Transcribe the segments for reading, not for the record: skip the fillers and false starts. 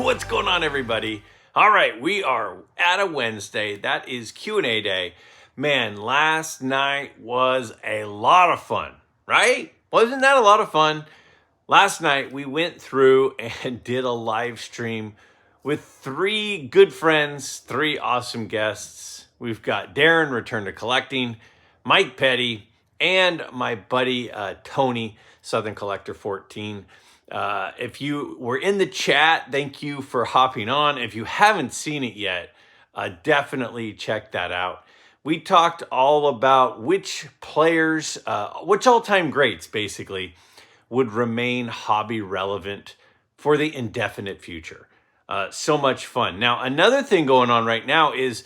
What's going on, everybody? All right, we are at a Wednesday. That is Q&A day. Man, last night was a lot of fun, right? Wasn't that a lot of fun? Last night we went through and did a live stream with three good friends, three awesome guests. We've got Darren, Return to Collecting, Mike Petty, and my buddy Tony, Southern Collector 14. If you were in the chat, thank you for hopping on. If you haven't seen it yet, definitely check that out. We talked all about which players, which all-time greats basically, would remain hobby relevant for the indefinite future. So much fun. Now, another thing going on right now is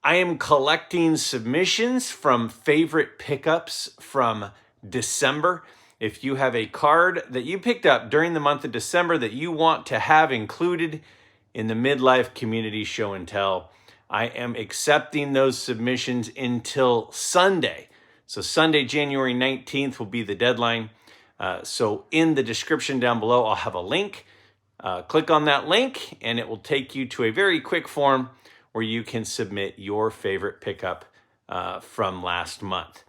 I am collecting submissions from favorite pickups from December. If you have a card that you picked up during the month of December that you want to have included in the Midlife Community Show and Tell, I am accepting those submissions until Sunday. So Sunday, January 19th will be the deadline. So in the description down below, I'll have a link. Click on that link and it will take you to a very quick form where you can submit your favorite pickup from last month.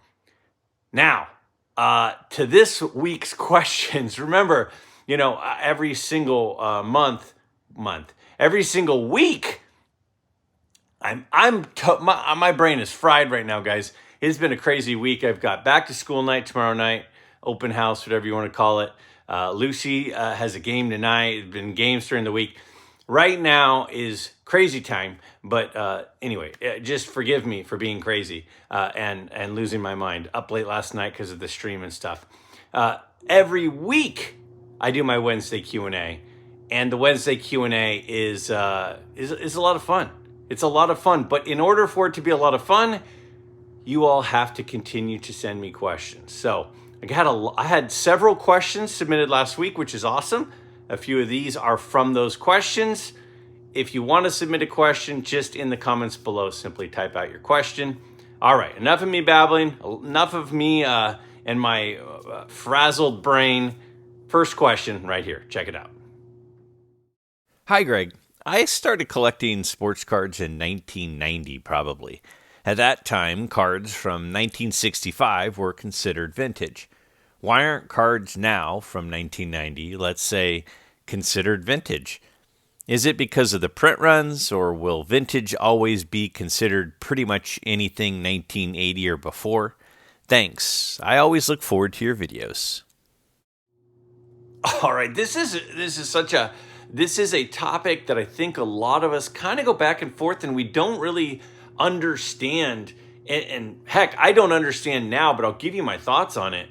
Now, to this week's questions. Remember, every single every single week, my brain is fried right now, guys. It's been a crazy week. I've got back to school night tomorrow night, open house, whatever you want to call it. Lucy has a game tonight. It's been games during the week. Right now is crazy time, but anyway, just forgive me for being crazy and losing my mind. Up late last night because of the stream and stuff. Every week I do my Wednesday Q&A, and the Wednesday Q&A is a lot of fun. It's a lot of fun, but in order for it to be a lot of fun, you all have to continue to send me questions. So I had several questions submitted last week, which is awesome. A few of these are from those questions. If you want to submit a question, just in the comments below, simply type out your question. All right, enough of me babbling, enough of me and my frazzled brain. First question right here. Check it out. Hi, Greg. I started collecting sports cards in 1990, probably. At that time, cards from 1965 were considered vintage. Why aren't cards now from 1990, let's say, considered vintage? Is it because of the print runs, or will vintage always be considered pretty much anything 1980 or before? Thanks. I always look forward to your videos. All right, this is a topic that I think a lot of us kind of go back and forth, and we don't really understand. And heck, I don't understand now, but I'll give you my thoughts on it.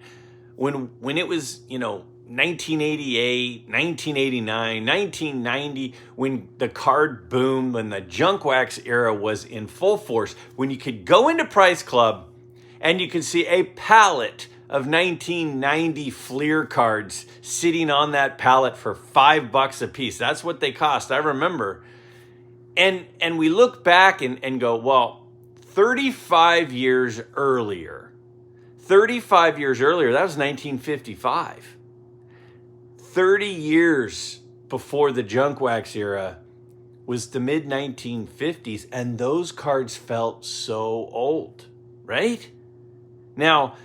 When it was, 1988, 1989, 1990, when the card boom, when the junk wax era was in full force, when you could go into Price Club and you could see a pallet of 1990 Fleer cards sitting on that pallet for $5 a piece. That's what they cost, I remember. And we look back and go, well, 35 years earlier, that was 1955. 30 years before the junk wax era was the mid-1950s, and those cards felt so old, right? Now,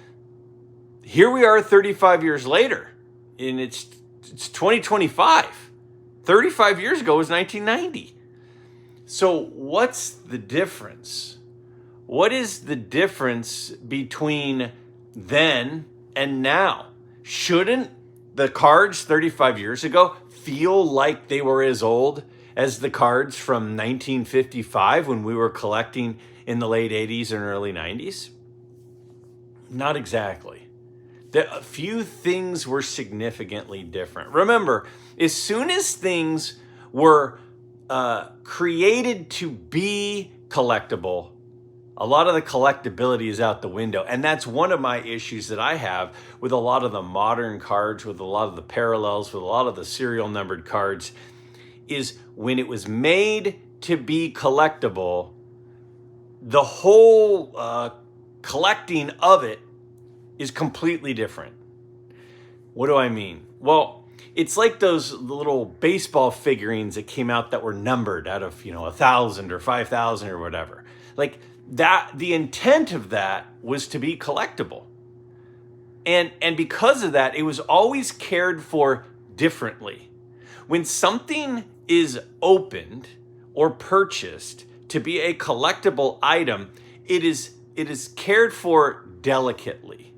here we are 35 years later, and it's 2025. 35 years ago was 1990. So what's the difference? What is the difference between then and now? Shouldn't the cards 35 years ago feel like they were as old as the cards from 1955 when we were collecting in the late 80s and early 90s? Not exactly. A few things were significantly different. Remember, as soon as things were created to be collectible, a lot of the collectability is out the window. And that's one of my issues that I have with a lot of the modern cards, with a lot of the parallels, with a lot of the serial numbered cards, is when it was made to be collectible, the whole collecting of it is completely different. What do I mean? Well, It's like those little baseball figurines that came out that were numbered out of, 1,000 or 5,000 or whatever. Like that, the intent of that was to be collectible. And because of that, it was always cared for differently. When something is opened or purchased to be a collectible item, it is cared for delicately.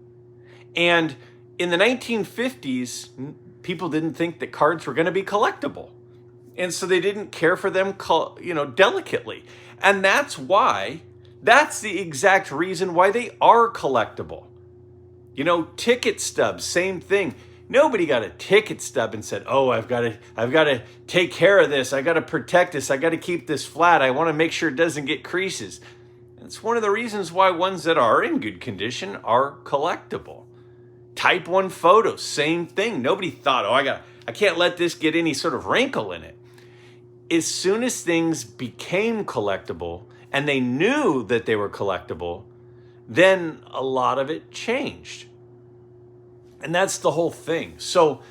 And in the 1950s, people didn't think that cards were going to be collectible. And so they didn't care for them, delicately. And that's the exact reason why they are collectible. Ticket stubs, same thing. Nobody got a ticket stub and said, "Oh, I've got to take care of this. I got to protect this. I got to keep this flat. I want to make sure it doesn't get creases." It's one of the reasons why ones that are in good condition are collectible. Type 1 photos, same thing. Nobody thought, I can't let this get any sort of wrinkle in it. As soon as things became collectible and they knew that they were collectible, then a lot of it changed. And that's the whole thing. So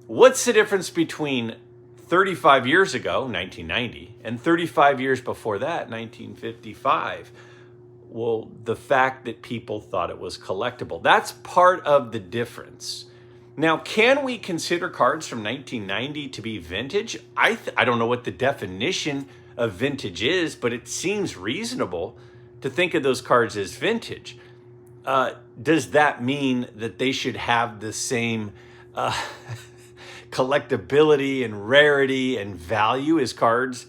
what's the difference between 35 years ago, 1990, and 35 years before that, 1955? Well, the fact that people thought it was collectible. That's part of the difference. Now, can we consider cards from 1990 to be vintage? I don't know what the definition of vintage is, but it seems reasonable to think of those cards as vintage. Does that mean that they should have the same collectability and rarity and value as cards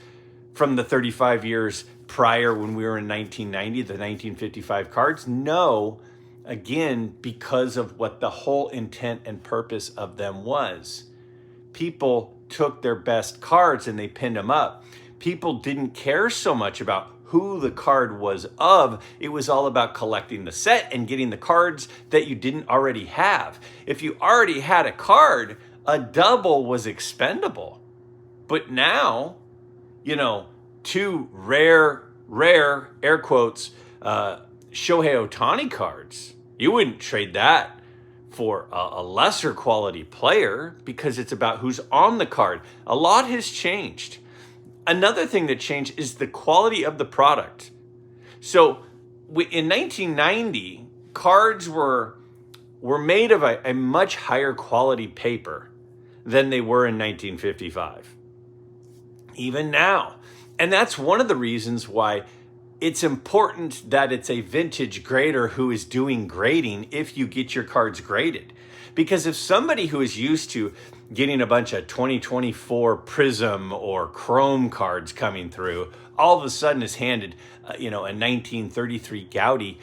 from the 35 years prior when we were in 1990, the 1955 cards? No, again, because of what the whole intent and purpose of them was. People took their best cards and they pinned them up. People didn't care so much about who the card was of. It was all about collecting the set and getting the cards that you didn't already have. If you already had a card, a double was expendable. But now, two rare, air quotes, Shohei Ohtani cards, you wouldn't trade that for a lesser quality player because it's about who's on the card. A lot has changed. Another thing that changed is the quality of the product. So in 1990, cards were made of a much higher quality paper than they were in 1955. Even now. And that's one of the reasons why it's important that it's a vintage grader who is doing grading if you get your cards graded. Because if somebody who is used to getting a bunch of 2024 Prism or Chrome cards coming through, all of a sudden is handed, a 1933 Gaudi,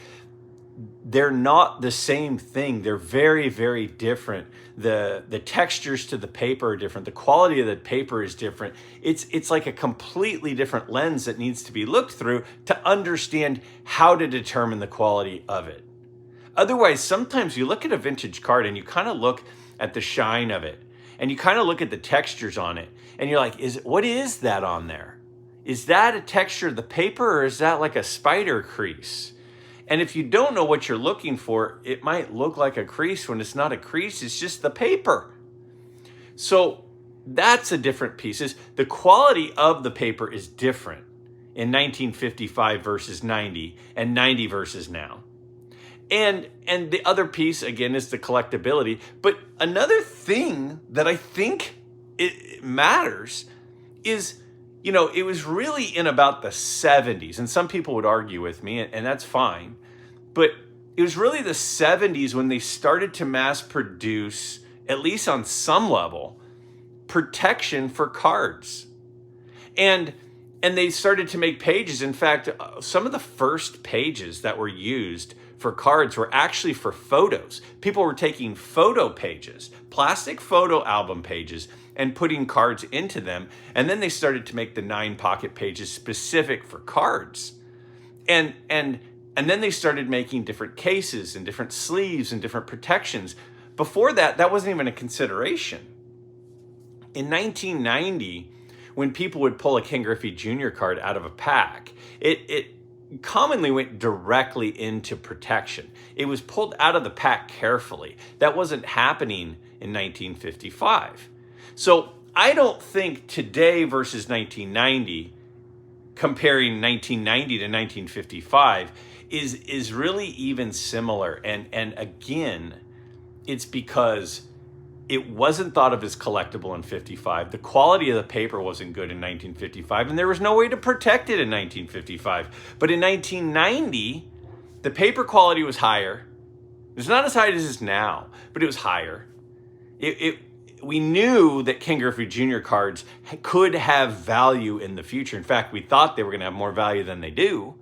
they're not the same thing. They're very, very different. The textures to the paper are different. The quality of the paper is different. It's like a completely different lens that needs to be looked through to understand how to determine the quality of it. Otherwise, sometimes you look at a vintage card and you kind of look at the shine of it and you kind of look at the textures on it and you're like, what is that on there? Is that a texture of the paper or is that like a spider crease? And if you don't know what you're looking for, it might look like a crease when it's not a crease, it's just the paper. So that's a different piece. The quality of the paper is different in 1955 versus 90 and 90 versus now. And the other piece, again, is the collectability. But another thing that I think it matters is, it was really in about the 70s. And some people would argue with me, and that's fine. But it was really the 70s when they started to mass produce, at least on some level, protection for cards. And they started to make pages. In fact, some of the first pages that were used for cards were actually for photos. People were taking photo pages, plastic photo album pages, and putting cards into them. And then they started to make the 9 pocket pages specific for cards. And then they started making different cases and different sleeves and different protections. Before that, that wasn't even a consideration. In 1990, when people would pull a Ken Griffey Jr. card out of a pack, it commonly went directly into protection. It was pulled out of the pack carefully. That wasn't happening in 1955. So I don't think today versus 1990, comparing 1990 to 1955, is really even similar. And again, it's because it wasn't thought of as collectible in 55. The quality of the paper wasn't good in 1955, and there was no way to protect it in 1955. But in 1990, the paper quality was higher. It's not as high as it is now, but it was higher. We knew that Ken Griffey Jr. cards could have value in the future. In fact, we thought they were going to have more value than they do.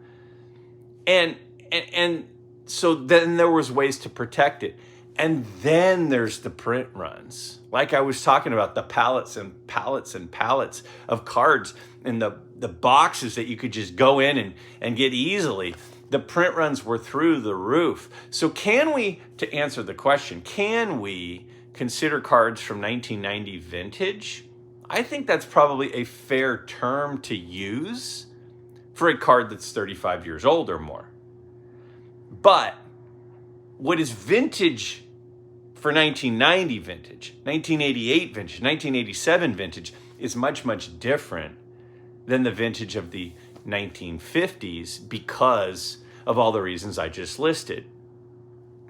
And so then there was ways to protect it. And then there's the print runs. Like I was talking about, the pallets and pallets and pallets of cards and the boxes that you could just go in and get easily. The print runs were through the roof. So can we, to answer the question, can we consider cards from 1990 vintage? I think that's probably a fair term to use for a card that's 35 years old or more. But what is vintage for 1990 vintage, 1988 vintage, 1987 vintage is much, much different than the vintage of the 1950s because of all the reasons I just listed.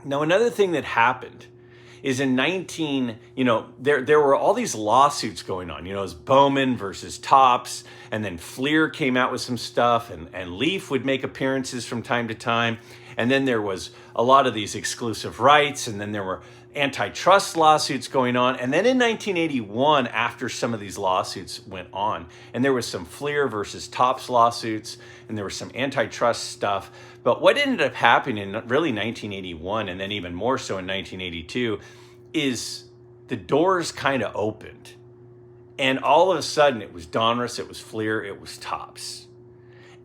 Now, another thing that happened is in there were all these lawsuits going on. It was Bowman versus Topps, and then Fleer came out with some stuff, and Leaf would make appearances from time to time. And then there was a lot of these exclusive rights, and then there were antitrust lawsuits going on. And then in 1981, after some of these lawsuits went on, and there was some Fleer versus Topps lawsuits, and there was some antitrust stuff. But what ended up happening in really 1981, and then even more so in 1982, is the doors kind of opened. And all of a sudden, it was Donruss, it was Fleer, it was Topps.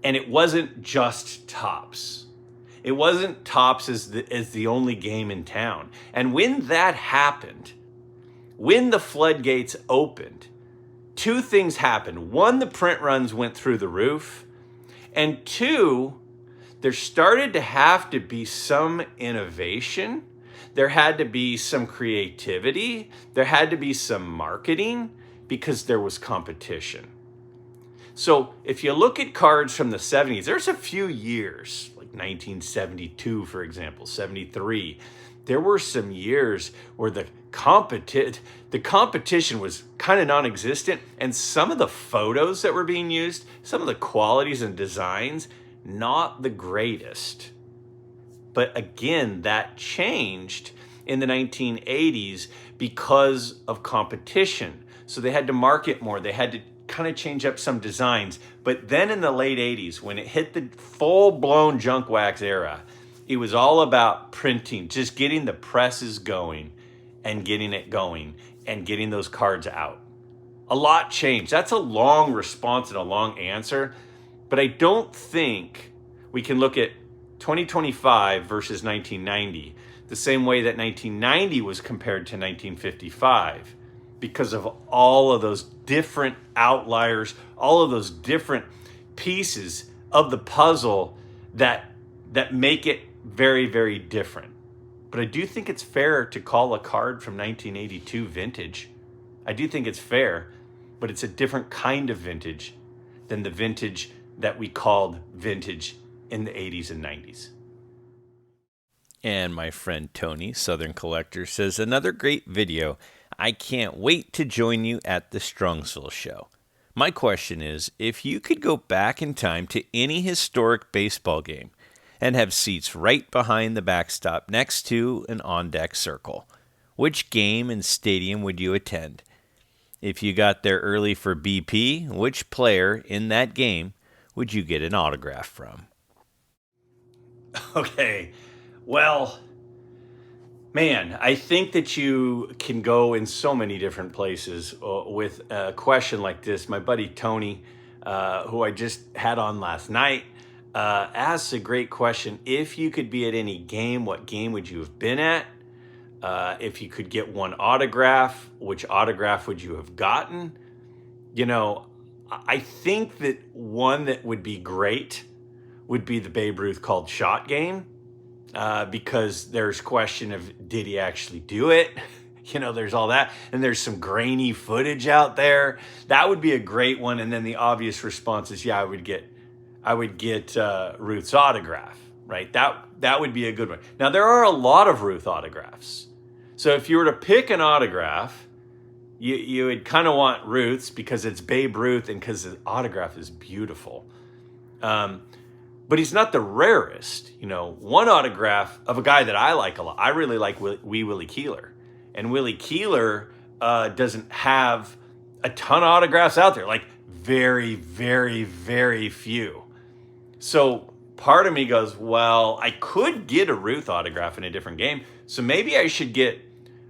And it wasn't just Topps. It wasn't Topps as the only game in town. And when that happened, when the floodgates opened, two things happened. One, the print runs went through the roof. And two, there started to have to be some innovation. There had to be some creativity. There had to be some marketing because there was competition. So if you look at cards from the 70s, there's a few years, like 1972, for example, 73. There were some years where the competition was kind of non-existent, and some of the photos that were being used, some of the qualities and designs, not the greatest. But again, that changed in the 1980s because of competition. So they had to market more. They had to kind of change up some designs. But then in the late 80s, when it hit the full-blown junk wax era, it was all about printing, just getting the presses going and getting it going and getting those cards out. A lot changed. That's a long response and a long answer, but I don't think we can look at 2025 versus 1990 the same way that 1990 was compared to 1955 because of all of those different outliers, all of those different pieces of the puzzle that make it very, very different. But I do think it's fair to call a card from 1982 vintage. I do think it's fair, but it's a different kind of vintage than the vintage that we called vintage in the 80s and 90s. And my friend Tony, Southern Collector, says, another great video. I can't wait to join you at the Strongsville show. My question is, if you could go back in time to any historic baseball game and have seats right behind the backstop next to an on-deck circle, which game and stadium would you attend? If you got there early for BP, which player in that game would you get an autograph from? Okay, well, man, I think that you can go in so many different places with a question like this. My buddy Tony, who I just had on last night, asks a great question. If you could be at any game, what game would you have been at? If you could get one autograph, which autograph would you have gotten? You know, I think that one that would be great would be the Babe Ruth called shot game, because there's question of did he actually do it? There's all that. And there's some grainy footage out there. That would be a great one. And then the obvious response is, yeah, I would get Ruth's autograph, right? That would be a good one. Now, there are a lot of Ruth autographs. So if you were to pick an autograph, you would kind of want Ruth's because it's Babe Ruth and because the autograph is beautiful. But he's not the rarest. One autograph of a guy that I like a lot. I really like Wee Willie Keeler. And Willie Keeler doesn't have a ton of autographs out there, like very, very, very few. So part of me goes, well, I could get a Ruth autograph in a different game. So maybe I should get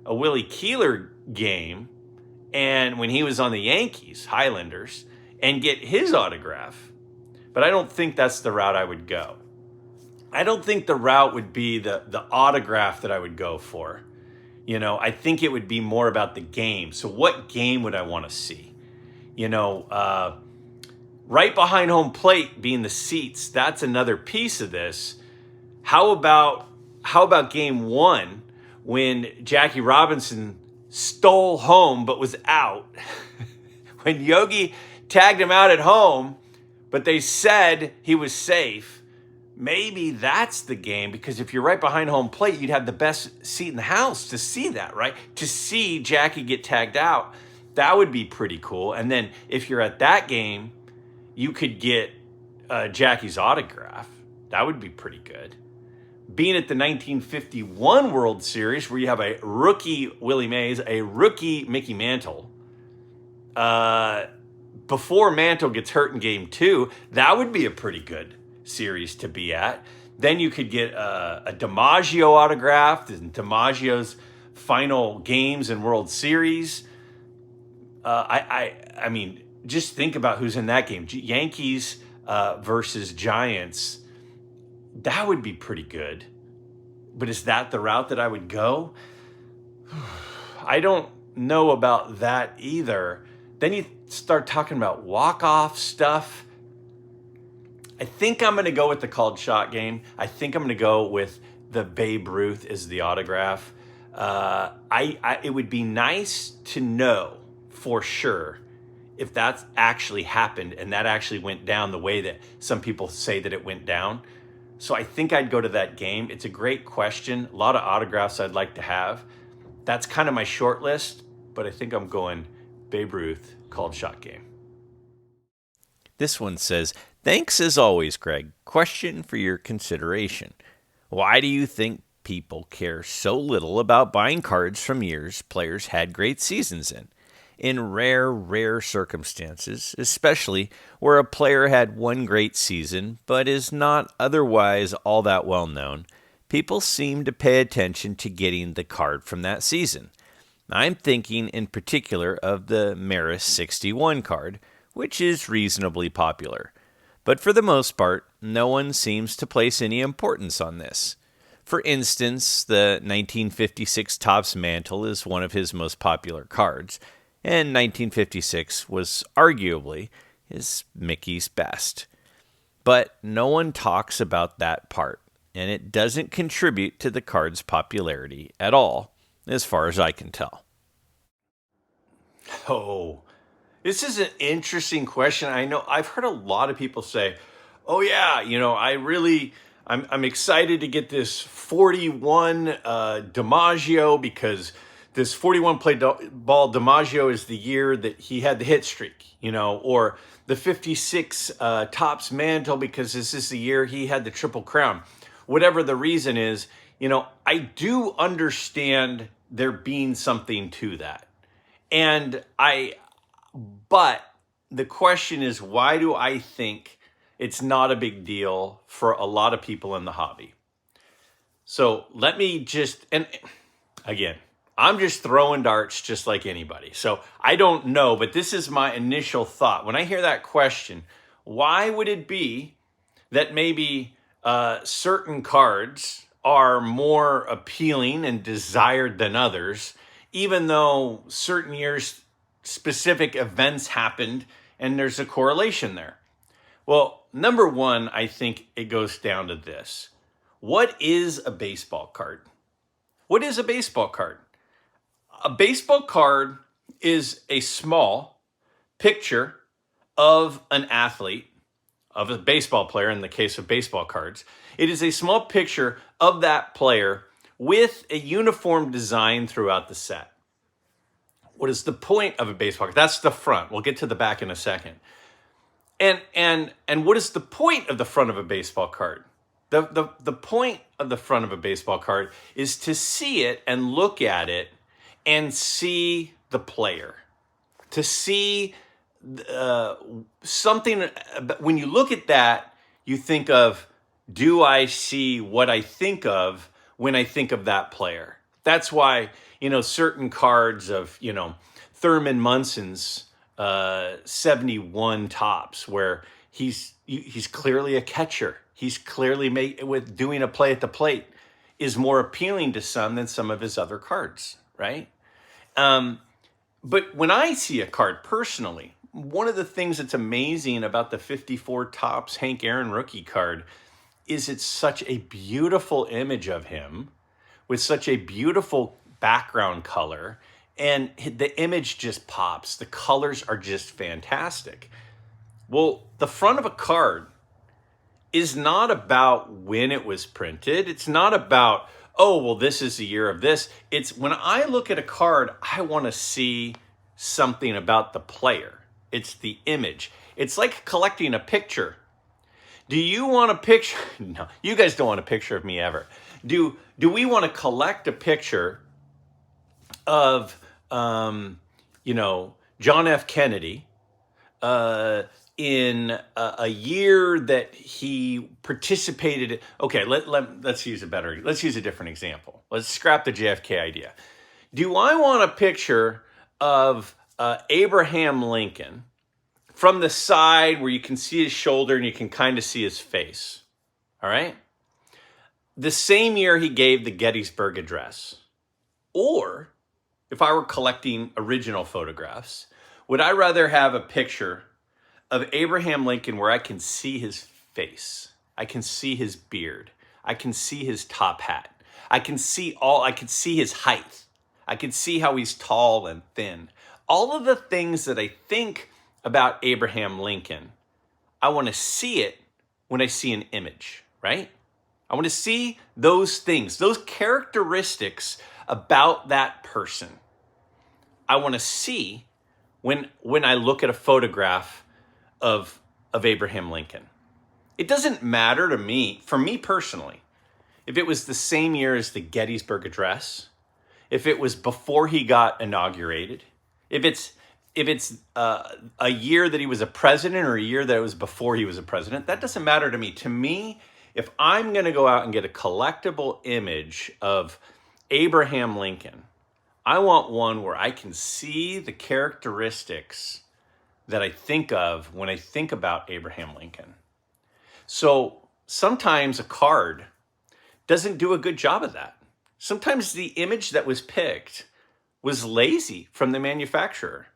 a Willie Keeler game and when he was on the Yankees, Highlanders, and get his autograph. But I don't think that's the route I would go. I don't think the route would be the autograph that I would go for. I think it would be more about the game. So what game would I want to see? Right behind home plate being the seats, that's another piece of this. How about game one when Jackie Robinson stole home but was out? When Yogi tagged him out at home, but they said he was safe. Maybe that's the game, because if you're right behind home plate, you'd have the best seat in the house to see that, right? To see Jackie get tagged out, that would be pretty cool. And then if you're at that game, you could get Jackie's autograph. That would be pretty good. Being at the 1951 World Series, where you have a rookie Willie Mays, a rookie Mickey Mantle, before Mantle gets hurt in game 2, that would be a pretty good series to be at. Then you could get a DiMaggio autograph in DiMaggio's final games in World Series. I mean, just think about who's in that game. Yankees versus Giants. That would be pretty good. But is that the route that I would go? I don't know about that either. Then you start talking about walk-off stuff. I think I'm going to go with the called shot game. I think I'm going to go with the Babe Ruth as the autograph. It would be nice to know for sure if that's actually happened and that actually went down the way that some people say that it went down. So I think I'd go to that game. It's a great question. A lot of autographs I'd like to have. That's kind of my short list, but I think I'm going Babe Ruth called shot game. This one says, thanks as always, Greg. Question for your consideration. Why do you think people care so little about buying cards from years players had great seasons in? In rare circumstances, especially where a player had one great season but is not otherwise all that well known, people seem to pay attention to getting the card from that season. I'm thinking in particular of the Maris 61 card, which is reasonably popular. But for the most part, no one seems to place any importance on this. For instance, the 1956 Topps Mantle is one of his most popular cards, and 1956 was arguably his Mickey's best. But no one talks about that part, and it doesn't contribute to the card's popularity at all, as far as I can tell. Oh, this is an interesting question. I know I've heard a lot of people say, oh yeah, I'm excited to get this 41 DiMaggio because this 41 play ball DiMaggio is the year that he had the hit streak, or the 56 Topps Mantle because this is the year he had the Triple Crown. Whatever the reason is, I do understand there being something to that. But the question is, why do I think it's not a big deal for a lot of people in the hobby? So let me and again, I'm just throwing darts just like anybody. So I don't know, but this is my initial thought. When I hear that question, why would it be that maybe certain cards are more appealing and desired than others, even though certain years specific events happened and there's a correlation there? Well, number one, I think it goes down to this. What is a baseball card? What is a baseball card? a baseball card is a small picture of an athlete, of a baseball player in the case of baseball cards. It is a small picture of that player with a uniform design throughout the set. What is the point of a baseball card? That's the front. We'll get to the back in a second. And what is the point of the front of a baseball card? The point of the front of a baseball card is to see it and look at it and see the player. To see something. When you look at that, you think of, do I see what I think of when I think of that player? That's why, certain cards of, Thurman Munson's 71 tops, where he's clearly a catcher. He's clearly with doing a play at the plate is more appealing to some than some of his other cards, right? But when I see a card personally, one of the things that's amazing about the 54 tops Hank Aaron rookie card is it's such a beautiful image of him with such a beautiful background color, and the image just pops. The colors are just fantastic. Well, the front of a card is not about when it was printed. It's not about, this is the year of this. It's when I look at a card, I want to see something about the player. It's the image. It's like collecting a picture. Do you want a picture? No, you guys don't want a picture of me ever. Do we want to collect a picture of, John F. Kennedy in a year that he participated? Okay, let's use a different example. Let's scrap the JFK idea. Do I want a picture of Abraham Lincoln from the side where you can see his shoulder and you can kind of see his face? All right. The same year he gave the Gettysburg Address. Or if I were collecting original photographs, would I rather have a picture of Abraham Lincoln where I can see his face, I can see his beard, I can see his top hat, I can see his height, I can see how he's tall and thin. All of the things that I think about Abraham Lincoln, I want to see it when I see an image, right? I want to see those things, those characteristics about that person. I want to see when I look at a photograph of Abraham Lincoln. It doesn't matter to me, for me personally, if it was the same year as the Gettysburg Address, if it was before he got inaugurated, if it's a year that he was a president or a year that it was before he was a president, that doesn't matter to me. To me, if I'm going to go out and get a collectible image of Abraham Lincoln, I want one where I can see the characteristics that I think of when I think about Abraham Lincoln. So sometimes a card doesn't do a good job of that. Sometimes the image that was picked was lazy from the manufacturer.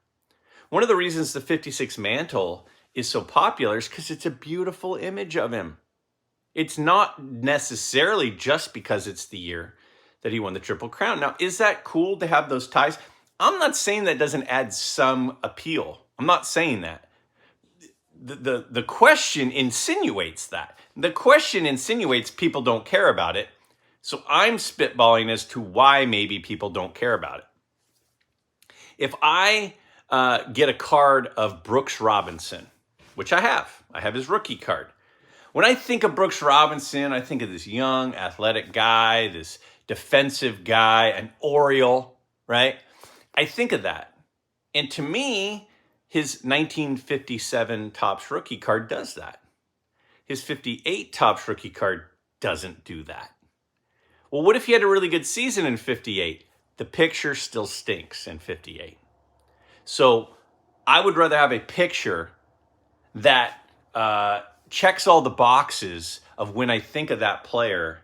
One of the reasons the 56 Mantle is so popular is because it's a beautiful image of him. It's not necessarily just because it's the year that he won the Triple Crown. Now, is that cool to have those ties? I'm not saying that doesn't add some appeal. I'm not saying that. The question insinuates that. The question insinuates people don't care about it. So I'm spitballing as to why maybe people don't care about it. If I get a card of Brooks Robinson, which I have his rookie card. When I think of Brooks Robinson, I think of this young, athletic guy, this defensive guy, an Oriole, right? I think of that. And to me, his 1957 Topps rookie card does that. His 58 Topps rookie card doesn't do that. Well, what if he had a really good season in 58? The picture still stinks in 58. So I would rather have a picture that checks all the boxes of when I think of that player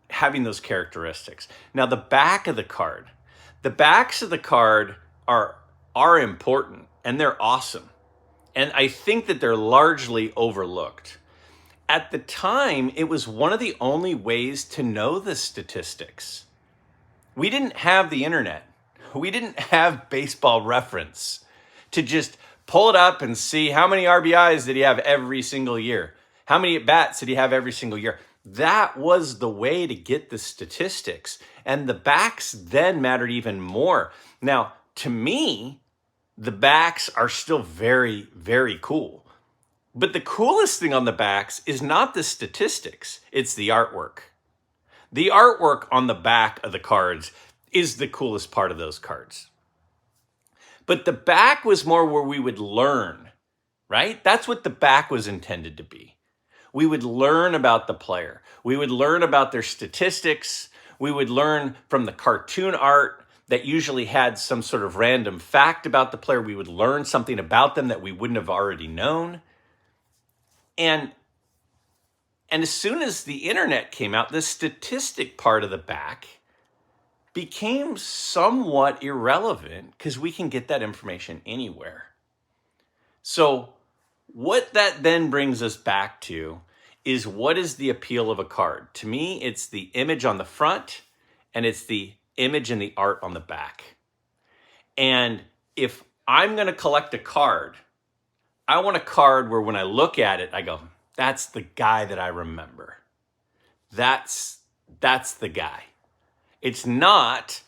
having those characteristics. Now, the backs of the card are important and they're awesome. And I think that they're largely overlooked. At the time, it was one of the only ways to know the statistics. We didn't have the internet. We didn't have Baseball Reference to just pull it up and see how many RBIs did he have every single year? How many at-bats did he have every single year? That was the way to get the statistics. And the backs then mattered even more. Now, to me, the backs are still very, very cool. But the coolest thing on the backs is not the statistics, it's the artwork. The artwork on the back of the cards is the coolest part of those cards. But the back was more where we would learn, right? That's what the back was intended to be. We would learn about the player. We would learn about their statistics. We would learn from the cartoon art that usually had some sort of random fact about the player. We would learn something about them that we wouldn't have already known. And as soon as the internet came out, the statistic part of the back became somewhat irrelevant because we can get that information anywhere. So what that then brings us back to is, what is the appeal of a card? To me, it's the image on the front and it's the image and the art on the back. And if I'm going to collect a card, I want a card where when I look at it, I go, that's the guy that I remember. That's the guy. It's not,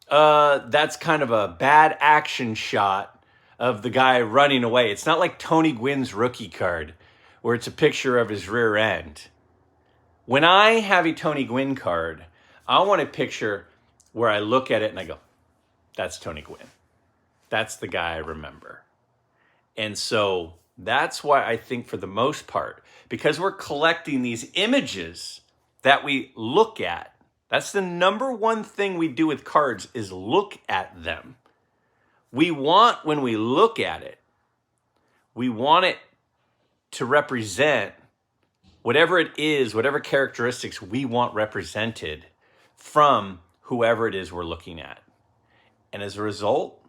that's kind of a bad action shot of the guy running away. It's not like Tony Gwynn's rookie card where it's a picture of his rear end. When I have a Tony Gwynn card, I want a picture where I look at it and I go, that's Tony Gwynn. That's the guy I remember. And so that's why I think, for the most part, because we're collecting these images that we look at, that's the number one thing we do with cards, is look at them. We want, when we look at it, we want it to represent whatever it is, whatever characteristics we want represented from whoever it is we're looking at. And as a result,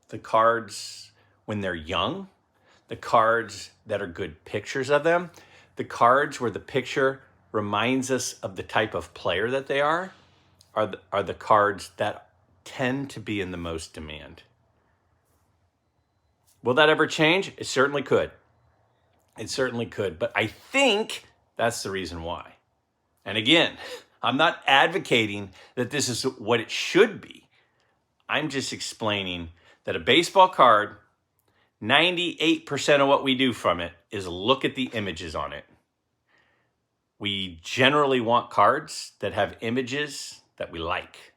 the cards, when they're young, the cards that are good pictures of them, the cards where the picture reminds us of the type of player that they are the cards that tend to be in the most demand. Will that ever change? It certainly could. It certainly could. But I think that's the reason why. And again, I'm not advocating that this is what it should be. I'm just explaining that a baseball card, 98% of what we do from it is look at the images on it. We generally want cards that have images that we like.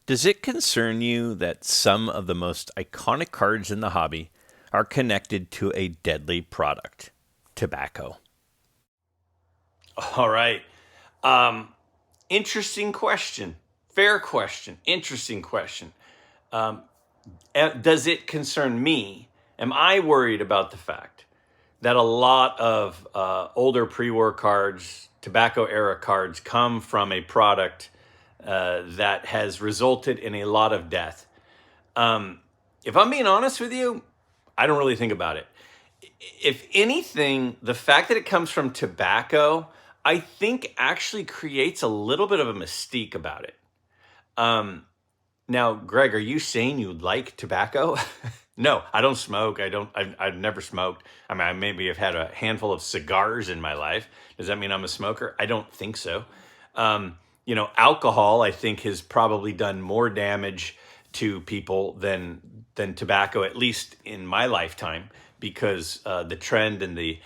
Does it concern you that some of the most iconic cards in the hobby are connected to a deadly product, tobacco? All right. Interesting question. Fair question. Interesting question. Does it concern me? Am I worried about the fact that a lot of older pre-war cards, tobacco era cards, come from a product that has resulted in a lot of death? If I'm being honest with you, I don't really think about it. If anything, the fact that it comes from tobacco, I think actually creates a little bit of a mystique about it. Now, Greg, are you saying you like tobacco? No, I don't smoke. I've never smoked. I mean, I maybe have had a handful of cigars in my life. Does that mean I'm a smoker? I don't think so. Alcohol, I think, has probably done more damage to people than tobacco, at least in my lifetime, because the trend and the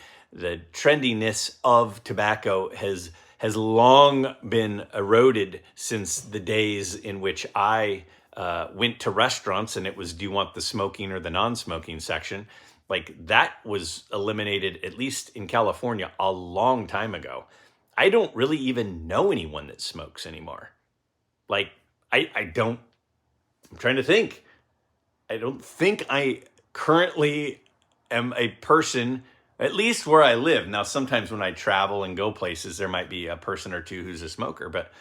trendiness of tobacco has long been eroded since the days in which I went to restaurants and it was, do you want the smoking or the non-smoking section? Like, that was eliminated, at least in California, a long time ago. I don't really even know anyone that smokes anymore. Like, I don't, I'm trying to think. I don't think I currently am a person, at least where I live. Now, sometimes when I travel and go places, there might be a person or two who's a smoker. But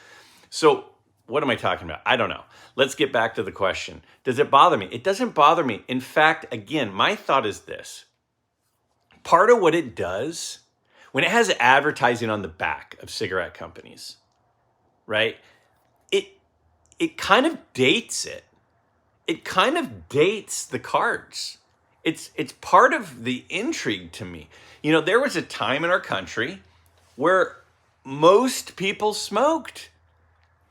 so what am I talking about? I don't know. Let's get back to the question. Does it bother me? It doesn't bother me. In fact, again, my thought is this. Part of what it does, when it has advertising on the back of cigarette companies, right? it kind of dates it. It kind of dates the cards. It's part of the intrigue to me. There was a time in our country where most people smoked.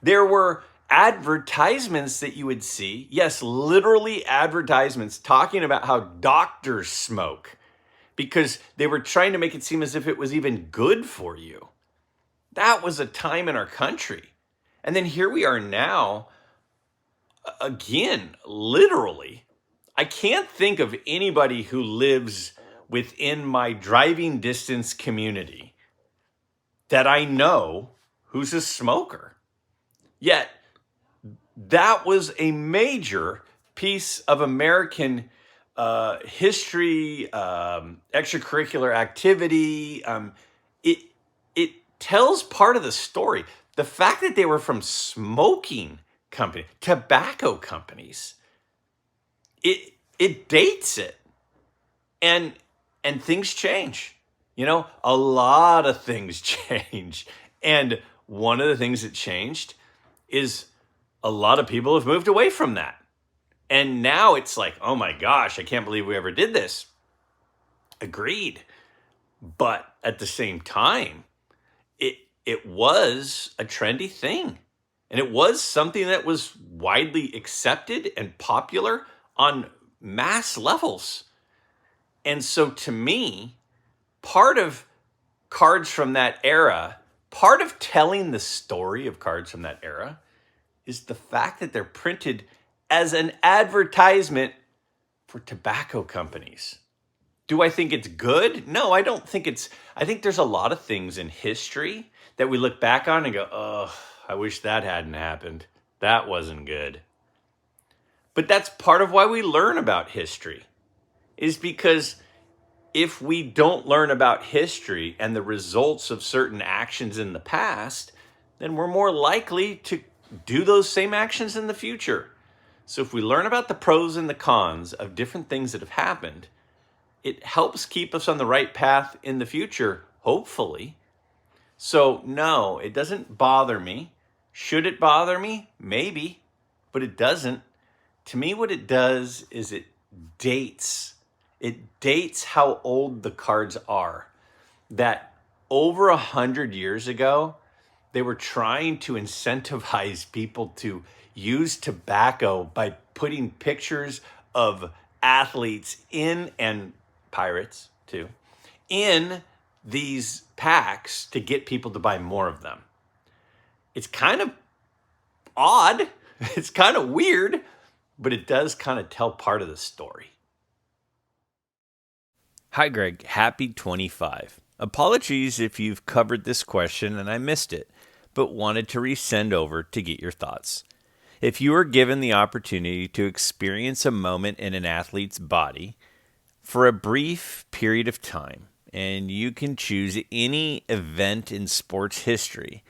There were advertisements that you would see. Yes, literally advertisements talking about how doctors smoke because they were trying to make it seem as if it was even good for you. That was a time in our country. And then here we are now, again, literally. I can't think of anybody who lives within my driving distance community that I know who's a smoker. Yet, that was a major piece of American history, extracurricular activity. It tells part of the story. The fact that they were from smoking company, tobacco companies, it dates it, and things change. A lot of things change, and one of the things that changed is a lot of people have moved away from that, and now it's like, oh my gosh, I can't believe we ever did this. Agreed, but at the same time, it was a trendy thing. And it was something that was widely accepted and popular on mass levels. And so to me, part of cards from that era, part of telling the story of cards from that era is the fact that they're printed as an advertisement for tobacco companies. Do I think it's good? No, I don't think I think there's a lot of things in history that we look back on and go, oh, I wish that hadn't happened. That wasn't good. But that's part of why we learn about history, is because if we don't learn about history and the results of certain actions in the past, then we're more likely to do those same actions in the future. So if we learn about the pros and the cons of different things that have happened, it helps keep us on the right path in the future, hopefully. So no, it doesn't bother me. Should it bother me? Maybe, but it doesn't. To me, what it does is it dates how old the cards are. That over 100 years ago, they were trying to incentivize people to use tobacco by putting pictures of athletes and pirates too, in these packs to get people to buy more of them. It's kind of odd. It's kind of weird, but it does kind of tell part of the story. Hi, Greg. Happy 25. Apologies if you've covered this question and I missed it, but wanted to resend over to get your thoughts. If you are given the opportunity to experience a moment in an athlete's body for a brief period of time, and you can choose any event in sports history,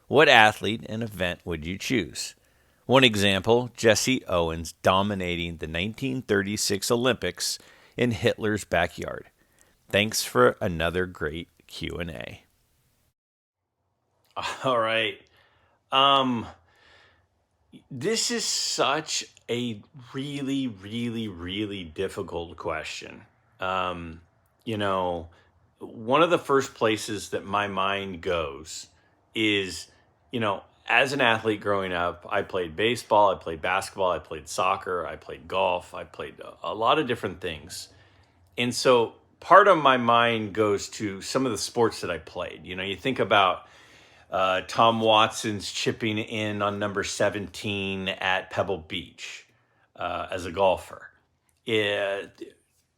what athlete and event would you choose? One example, Jesse Owens dominating the 1936 Olympics in Hitler's backyard. Thanks for another great Q&A. All right. This is such a really, really, really difficult question. One of the first places that my mind goes is, as an athlete growing up, I played baseball, I played basketball, I played soccer, I played golf, I played a lot of different things. And so part of my mind goes to some of the sports that I played. You think about Tom Watson's chipping in on number 17 at Pebble Beach as a golfer.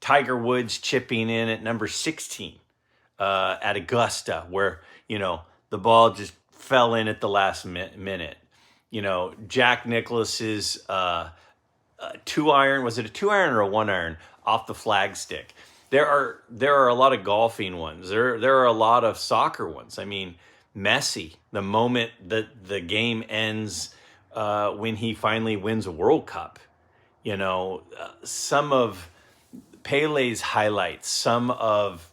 Tiger Woods chipping in at number 16 at Augusta, where, the ball just fell in at the last minute. Jack Nicklaus's 2-iron, was it a 2-iron or a 1-iron off the flagstick? There are a lot of golfing ones. There are a lot of soccer ones. I mean, Messi, the moment that the game ends when he finally wins a World Cup. Some of Pele's highlights, some of,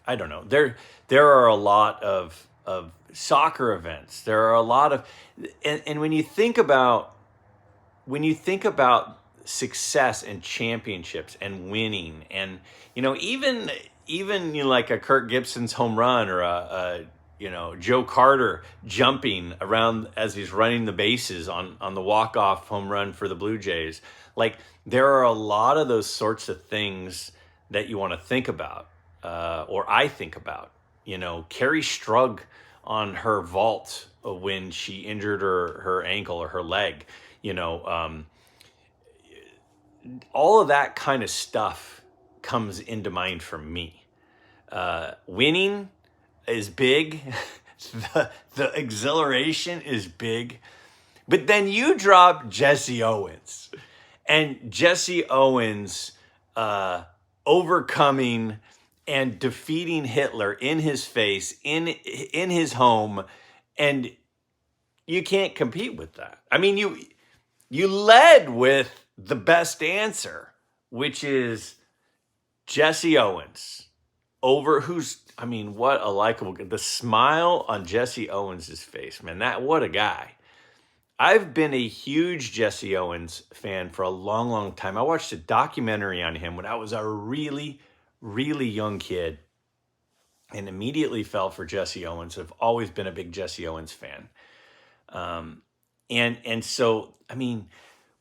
I don't know. There are a lot of of soccer events. There are a lot of, and when you think about success and championships and winning, and even like a Kirk Gibson's home run, or a Joe Carter jumping around as he's running the bases on the walk-off home run for the Blue Jays. Like, there are a lot of those sorts of things that you want to think about, or I think about. Carrie Strug on her vault when she injured her ankle or her leg. All of that kind of stuff comes into mind for me. Winning is big. the exhilaration is big. But then you drop Jesse Owens. And Jesse Owens overcoming and defeating Hitler in his face, in his home. And you can't compete with that. I mean, you led with the best answer, which is Jesse Owens over what a likable, the smile on Jesse Owens' face, man, what a guy. I've been a huge Jesse Owens fan for a long, long time. I watched a documentary on him when I was a really, really young kid and immediately fell for Jesse Owens. I've always been a big Jesse Owens fan. And so, I mean,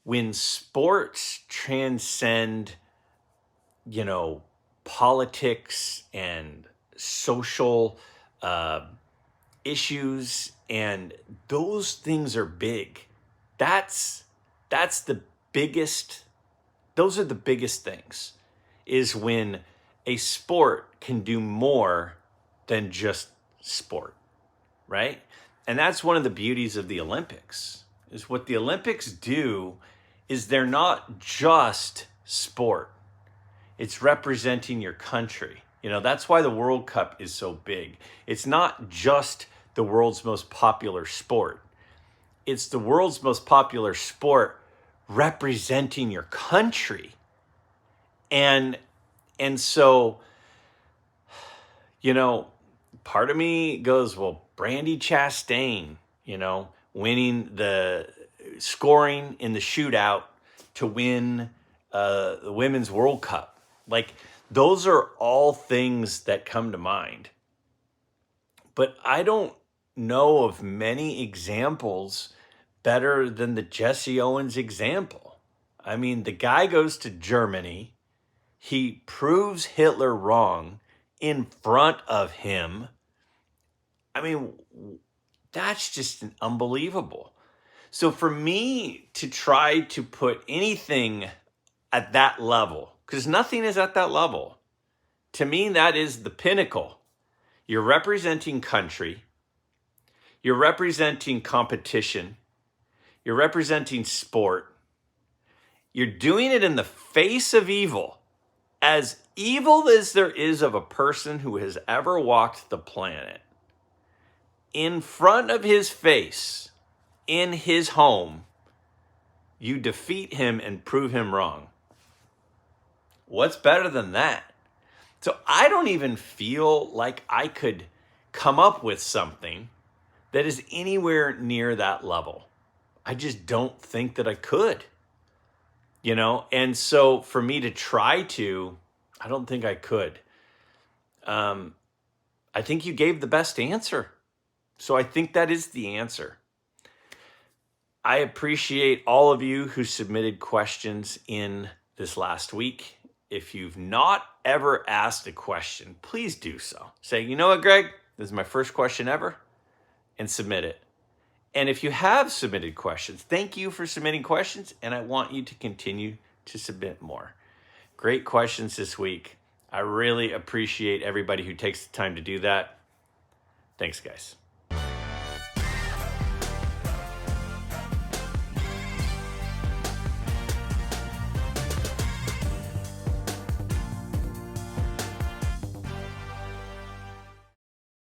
when sports transcend, politics and social issues, and those things are big. That's the biggest. Those are the biggest things. Is when a sport can do more than just sport, right? And that's one of the beauties of the Olympics. Is what the Olympics do is they're not just sport. It's representing your country. That's why the World Cup is so big. It's not just the world's most popular sport. It's the world's most popular sport representing your country. And so, part of me goes, well, Brandi Chastain, winning scoring in the shootout to win the Women's World Cup. Like, those are all things that come to mind. But I don't know of many examples better than the Jesse Owens example. I mean, the guy goes to Germany. He proves Hitler wrong in front of him. I mean, that's just unbelievable. So for me to try to put anything at that level, because nothing is at that level, to me, that is the pinnacle. You're representing country. You're representing competition. You're representing sport. You're doing it in the face of evil. As evil as there is of a person who has ever walked the planet. In front of his face, in his home, you defeat him and prove him wrong. What's better than that? So I don't even feel like I could come up with something that is anywhere near that level. I just don't think that I could. And so for me to try to, I don't think I could. I think you gave the best answer. So I think that is the answer. I appreciate all of you who submitted questions in this last week. If you've not ever asked a question, please do so. Say, you know what, Greg? This is my first question ever, and submit it. And if you have submitted questions, thank you for submitting questions, and I want you to continue to submit more. Great questions this week. I really appreciate everybody who takes the time to do that. Thanks, guys.